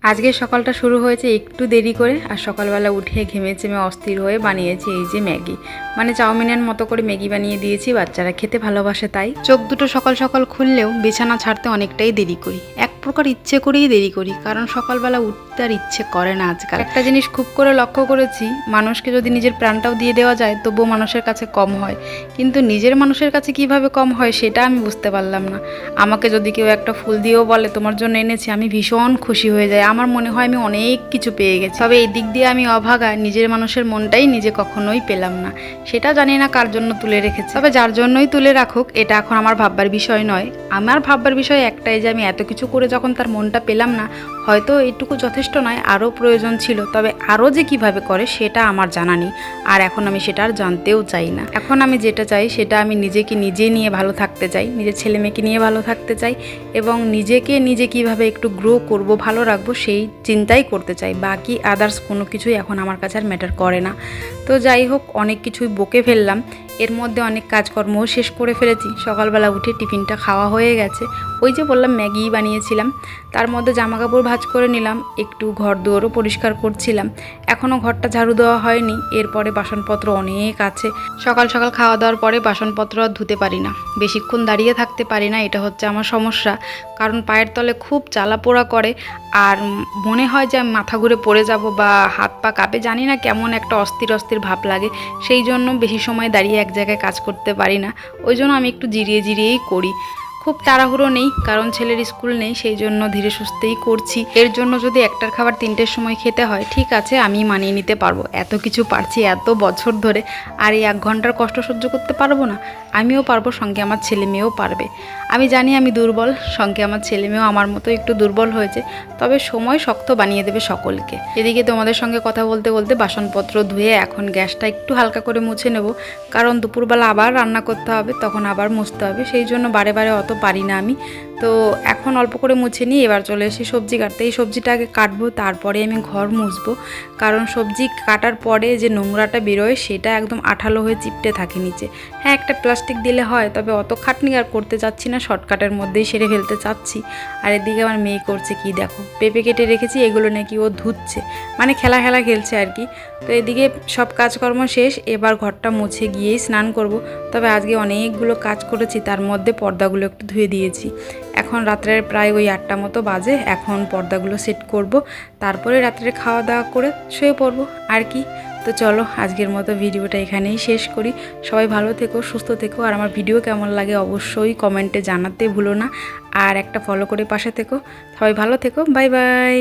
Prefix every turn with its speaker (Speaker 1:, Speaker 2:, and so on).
Speaker 1: আজকে সকালটা শুরু হয়েছে একটু দেরি করে, আর সকালবেলা উঠে ঘেমে চেমে অস্থির হয়ে বানিয়েছি এই যে ম্যাগি, মানে চাউমিনের মতো করে ম্যাগি বানিয়ে দিয়েছি। বাচ্চারা খেতে ভালোবাসে তাই। চোখ দুটো সকাল সকাল খুললেও বিছানা ছাড়তে অনেকটাই দেরি করি, এক প্রকার ইচ্ছে করেই দেরি করি, কারণ সকালবেলা উঠতে আর ইচ্ছে করে না আজকাল। একটা জিনিস খুব করে লক্ষ্য করেছি, মানুষকে যদি নিজের প্রাণটাও দিয়ে দেওয়া যায় তবুও মানুষের কাছে কম হয়, কিন্তু নিজের মানুষের কাছে কিভাবে কম হয় সেটা আমি বুঝতে পারলাম না। আমাকে যদি কেউ একটা ফুল দিয়েও বলে তোমার জন্য এনেছি, আমি ভীষণ খুশি হয়ে যাই, আমার মনে হয় আমি অনেক কিছু পেয়ে গেছি। তবে এই দিক দিয়ে আমি অভাগা, নিজের মানুষের মনটাই নিজে কখনোই পেলাম না। সেটা জানি না কার জন্য তুলে রেখেছে, তবে যার জন্যই তুলে রাখুক এটা এখন আমার ভাববার বিষয় নয়। আমার ভাববার বিষয় একটাই, যে আমি এত কিছু করে যখন তার মনটা পেলাম না, হয়তো এইটুকু যথেষ্ট নয়, আরও প্রয়োজন ছিল। তবে আরও যে কিভাবে করে সেটা আমার জানা নেই, আর এখন আমি সেটা আর জানতেও চাই না। এখন আমি যেটা চাই সেটা আমি নিজেকে নিজে নিয়ে ভালো থাকতে চাই, নিজের ছেলে মেয়েকে নিয়ে ভালো থাকতে চাই, এবং নিজেকে নিজে কিভাবে একটু গ্রো করব, ভালো রাখবো সেই চিন্তাই করতে চাই। বাকি আদার্স কোনো কিছুই এখন আমার কাছে আর ম্যাটার করে না। তো যাই হোক, অনেক কিছুই বকে ফেললাম, এর মধ্যে অনেক কাজকর্মও শেষ করে ফেলেছি। সকালবেলা উঠে টিফিনটা খাওয়া হয়ে গেছে, ওই যে বললাম ম্যাগি বানিয়েছিলাম, তার মধ্যে জামাকাপড় ভাঁজ করে নিলাম, একটু ঘর দুয়ারও পরিষ্কার করছিলাম। এখনও ঘরটা ঝাড়ু দেওয়া হয়নি, এরপরে বাসনপত্র অনেক আছে। সকাল সকাল খাওয়া দাওয়ার পরে বাসনপত্র আর ধুতে পারি না, বেশিক্ষণ দাঁড়িয়ে থাকতে পারি না, এটা হচ্ছে আমার সমস্যা। কারণ পায়ের তলে খুব জ্বালা পোড়া করে, আর মনে হয় যে আমি মাথা ঘুরে পড়ে যাব বা হাত পা কাঁপে, জানি না কেমন একটা অস্থির অস্থির ভাব লাগে। সেই জন্য বেশি সময় দাঁড়িয়ে এক জায়গায় কাজ করতে পারি না, ওই জন্য আমি একটু জিরিয়ে জিরিয়েই করি। খুব তাড়াহুড়ো নেই, কারণ ছেলের স্কুল নেই, সেই জন্য ধীরে সুস্থেই করছি। এর জন্য যদি একটার খাবার 3টের সময় খেতে হয়, ঠিক আছে, আমি মানিয়ে নিতে পারবো, এত কিছু পারছি এত বছর ধরে, আর এই 1 ঘন্টার কষ্ট সহ্য করতে পারবো না? আমিও পারবো, সঙ্গে আমার ছেলে মেয়েও পারবে। আমি জানি আমি দুর্বল, সঙ্গে আমার ছেলে মেয়েও আমার মতো একটু দুর্বল হয়েছে, তবে সময় শক্ত বানিয়ে দেবে সকলকে। এদিকে তোমাদের সঙ্গে কথা বলতে বলতে বাসনপত্র ধুয়ে এখন গ্যাসটা একটু হালকা করে মুছে নেব, কারণ দুপুরবেলা আবার রান্না করতে হবে, তখন আবার মুছতে হবে, সেই জন্য বারে বারে অত পারি না আমি। তো এখন অল্প করে মুছে নিই, এবার চলে এসে সবজি কাটতে। এই সবজিটা আগে কাটবো, তারপরে আমি ঘর মুছবো, কারণ সবজি কাটার পরে যে নোংরাটা বেরোয় সেটা একদম আঠালো হয়ে চিপটে থাকে নিচে। হ্যাঁ, একটা প্লাস্টিক দিলে হয়, তবে অত খাটনি আর করতে চাচ্ছি না, শর্টকাটের মধ্যেই সেরে ফেলতে চাচ্ছি। আর এদিকে আমার মেয়ে করছে কি দেখো, পেঁপে কেটে রেখেছি, এগুলো নাকি ও ধুচ্ছে, মানে খেলা খেলছে আর কি। তো এদিকে সব কাজকর্ম শেষ, এবার ঘরটা মুছে গিয়েই স্নান করব। তবে আজকে অনেকগুলো কাজ করেছি, তার মধ্যে পর্দাগুলো একটু ধুয়ে দিয়েছি। এখন রাত্রের প্রায় ওই 8টা মতো বাজে, এখন পর্দাগুলো সেট করব, তারপরে রাত্রে খাওয়া দাওয়া করে শুয়ে পড়বো আর কি। তো চলো আজকের মতো ভিডিওটা এখানেই শেষ করি। সবাই ভালো থেকো, সুস্থ থেকো, আর আমার ভিডিও কেমন লাগে অবশ্যই কমেন্টে জানাতে ভুলো না, আর একটা ফলো করে পাশে থেকো। সবাই ভালো থেকো, বাই বাই।